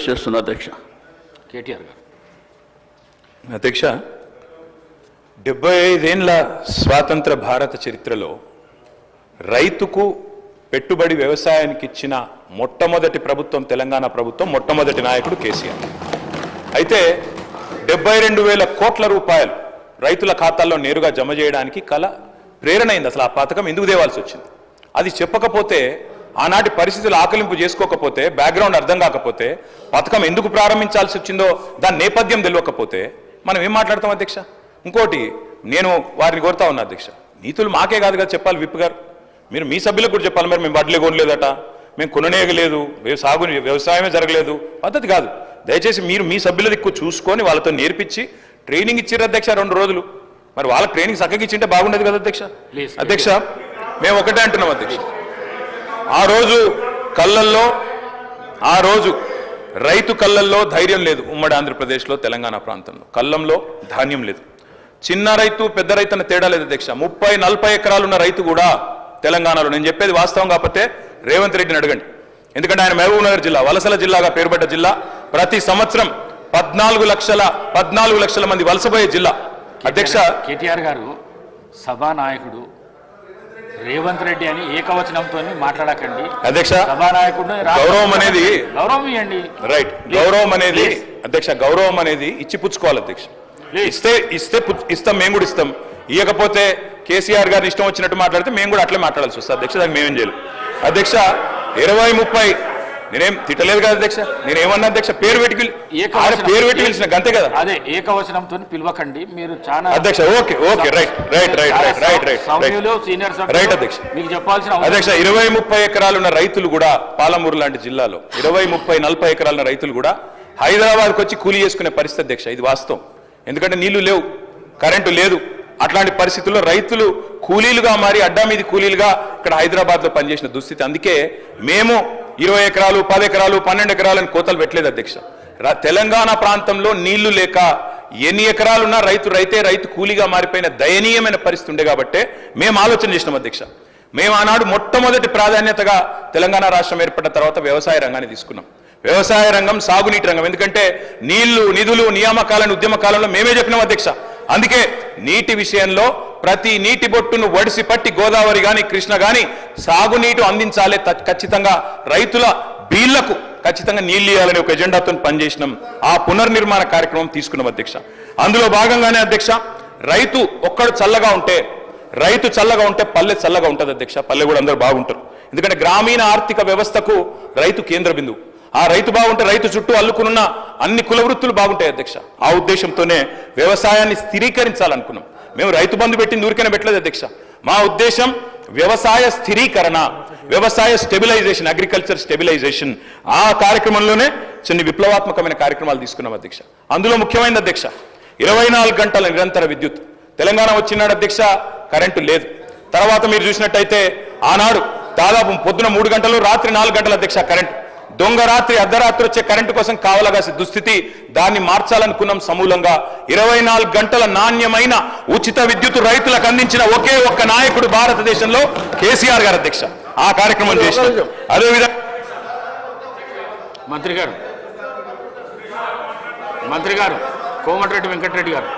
చేస్తున్న అధ్యక్ష కేటీఆర్ గారు. అధ్యక్ష, 75 ఏళ్ల స్వాతంత్ర భారత చరిత్రలో రైతుకు పెట్టుబడి వ్యవసాయానికి ఇచ్చిన మొట్టమొదటి ప్రభుత్వం తెలంగాణ ప్రభుత్వం, మొట్టమొదటి నాయకుడు కేసీఆర్. అయితే 72,000 కోట్ల రూపాయలు రైతుల ఖాతాల్లో నేరుగా జమ చేయడానికి ప్రేరణ అయింది. అసలు ఆ పథకం ఎందుకు తేవాల్సి వచ్చింది అది చెప్పకపోతే, ఆనాటి పరిస్థితులు ఆకలింపు చేసుకోకపోతే, బ్యాక్గ్రౌండ్ అర్థం కాకపోతే, పథకం ఎందుకు ప్రారంభించాల్సి వచ్చిందో దాని నేపథ్యం తెలియకపోతే మనం ఏం మాట్లాడతాం అధ్యక్ష? ఇంకోటి నేను వారిని కోరుతా ఉన్నా అధ్యక్ష, నీతులు మాకే కాదు కదా చెప్పాలి. విప్ గారు మీరు మీ సభ్యులకు కూడా చెప్పాలి. మరి మేము వడ్లే కొనలేదట, మేము కొననేయలేదు, వ్యవసాయమే జరగలేదు, పద్ధతి కాదు. దయచేసి మీరు మీ సభ్యుల దిక్కు చూసుకొని వాళ్ళతో నేర్పించి ట్రైనింగ్ ఇచ్చారు అధ్యక్ష 2 రోజులు. మరి వాళ్ళ ట్రైనింగ్ చక్కగా ఇచ్చింటే బాగుండేది కదా అధ్యక్ష. అధ్యక్ష మేము ఒకటే అంటున్నాం అధ్యక్ష, ఆ రోజు రైతు కళ్ళల్లో ధైర్యం లేదు. ఉమ్మడి ఆంధ్రప్రదేశ్లో, తెలంగాణ ప్రాంతంలో కళ్ళంలో ధాన్యం లేదు. చిన్న రైతు పెద్ద రైతు అన్న తేడా లేదు అధ్యక్ష. 30-40 ఎకరాలు ఉన్న రైతు కూడా తెలంగాణలో, నేను చెప్పేది వాస్తవం కాకపోతే రేవంత్ రెడ్డిని అడగండి, ఎందుకంటే ఆయన మహబూబ్ నగర్ జిల్లా వలసల జిల్లాగా పేరుపడ్డ జిల్లా. ప్రతి సంవత్సరం 14 లక్షల మంది వలసపోయే జిల్లా అధ్యక్ష. కేటీఆర్ గారు సభానాయకుడు రేవంత్ రెడ్డి అని ఏకవచనంతో మాట్లాడకండి అధ్యక్ష. సభానాయకుడు గౌరవం అనేది గౌరవం ఇవ్వండి. రైట్, గౌరవం అనేది అధ్యక్ష, గౌరవం అనేది ఇచ్చి పుచ్చుకోవాలి అధ్యక్ష. ఇస్తాం, మేము కూడా ఇస్తాం. ఇవ్వకపోతే కేసీఆర్ గారిని ఇష్టం వచ్చినట్టు మాట్లాడితే మేము కూడా అట్లే మాట్లాడాల్సి వస్తుంది అధ్యక్ష. దానికి మేమేం చేయాలి అధ్యక్ష? 20-30 నేనేం తిట్టలేదు కదా అధ్యక్ష, నేనేమన్నా అధ్యక్ష పేరు పెట్టి పిలిచిన గంతే కదా. అదే ఏకవచనంతో పిలవకండి మీరు చాలా అధ్యక్ష. ఓకే రైట్ రైట్ అధ్యక్ష. మీకు చెప్పాల్సిన అధ్యక్ష 20-30 ఎకరాలు ఉన్న రైతులు కూడా, పాలమూరు లాంటి జిల్లాలో 20-30-40 ఎకరాల రైతులు కూడా హైదరాబాద్కి వచ్చి కూలీ చేసుకునే పరిస్థితి అధ్యక్ష. ఇది వాస్తవం. ఎందుకంటే నీళ్లు లేవు, కరెంటు లేదు. అట్లాంటి పరిస్థితుల్లో రైతులు కూలీలుగా మారి అడ్డా మీది కూలీలుగా ఇక్కడ హైదరాబాద్లో పనిచేసిన దుస్థితి. అందుకే మేము 20 ఎకరాలు 10 ఎకరాలు 12 ఎకరాలని కోతలు పెట్టలేదు అధ్యక్ష. తెలంగాణ ప్రాంతంలో నీళ్లు లేక ఎన్ని ఎకరాలున్నా రైతు కూలీగా మారిపోయిన దయనీయమైన పరిస్థితి ఉండే కాబట్టే మేము ఆలోచన చేసినాం అధ్యక్ష. మేము ఆనాడు మొట్టమొదటి ప్రాధాన్యతగా తెలంగాణ రాష్ట్రం ఏర్పడిన తర్వాత వ్యవసాయ రంగాన్ని తీసుకున్నాం. వ్యవసాయ రంగం, సాగునీటి రంగం. ఎందుకంటే నీళ్లు, నిధులు, నియామకాలను ఉద్యమ కాలంలో మేమే చెప్పినాం అధ్యక్ష. అందుకే నీటి విషయంలో ప్రతి నీటి బొట్టును ఒడిసి పట్టి గోదావరి కానీ కృష్ణ కానీ సాగునీటి అందించాలి, ఖచ్చితంగా రైతుల బీళ్లకు ఖచ్చితంగా నీళ్లు ఇవ్వాలని ఒక ఎజెండాతో పనిచేసినాం. ఆ పునర్నిర్మాణ కార్యక్రమం తీసుకున్నాం అధ్యక్ష. అందులో భాగంగానే అధ్యక్ష, రైతు చల్లగా ఉంటే పల్లె చల్లగా ఉంటుంది అధ్యక్ష. పల్లె కూడా అందరూ బాగుంటారు. ఎందుకంటే గ్రామీణ ఆర్థిక వ్యవస్థకు రైతు కేంద్ర బిందువు. ఆ రైతు బాగుంటే రైతు చుట్టూ అల్లుకున్న అన్ని కుల వృత్తులు బాగుంటాయి అధ్యక్ష. ఆ ఉద్దేశంతోనే వ్యవసాయాన్ని స్థిరీకరించాలనుకున్నాం. మేము రైతు బంధు పెట్టింది ఊరికైనా పెట్టలేదు అధ్యక్ష. మా ఉద్దేశం వ్యవసాయ స్థిరీకరణ, వ్యవసాయ స్టెబిలైజేషన్, అగ్రికల్చర్ స్టెబిలైజేషన్. ఆ కార్యక్రమంలోనే చిన్న విప్లవాత్మకమైన కార్యక్రమాలు తీసుకున్నాం అధ్యక్ష. అందులో ముఖ్యమైనది అధ్యక్ష 24 గంటల నిరంతర విద్యుత్. తెలంగాణ వచ్చినాడు అధ్యక్ష, కరెంటు లేదు. తర్వాత మీరు చూసినట్టయితే ఆనాడు దాదాపు పొద్దున 3 గంటలు, రాత్రి 4 గంటల అధ్యక్ష కరెంటు. దొంగ రాత్రి, అర్ధరాత్రి వచ్చే కరెంటు కోసం కావలగాల్సిన దుస్థితి. దాన్ని మార్చాలనుకున్నాం సమూలంగా. 24 గంటల నాణ్యమైన ఉచిత విద్యుత్ రైతులకు అందించిన ఒకే ఒక్క నాయకుడు భారతదేశంలో కేసీఆర్ గారు అధ్యక్ష. ఆ కార్యక్రమం చేశారు. అదేవిధంగా మంత్రి గారు కోమటిరెడ్డి వెంకటరెడ్డి గారు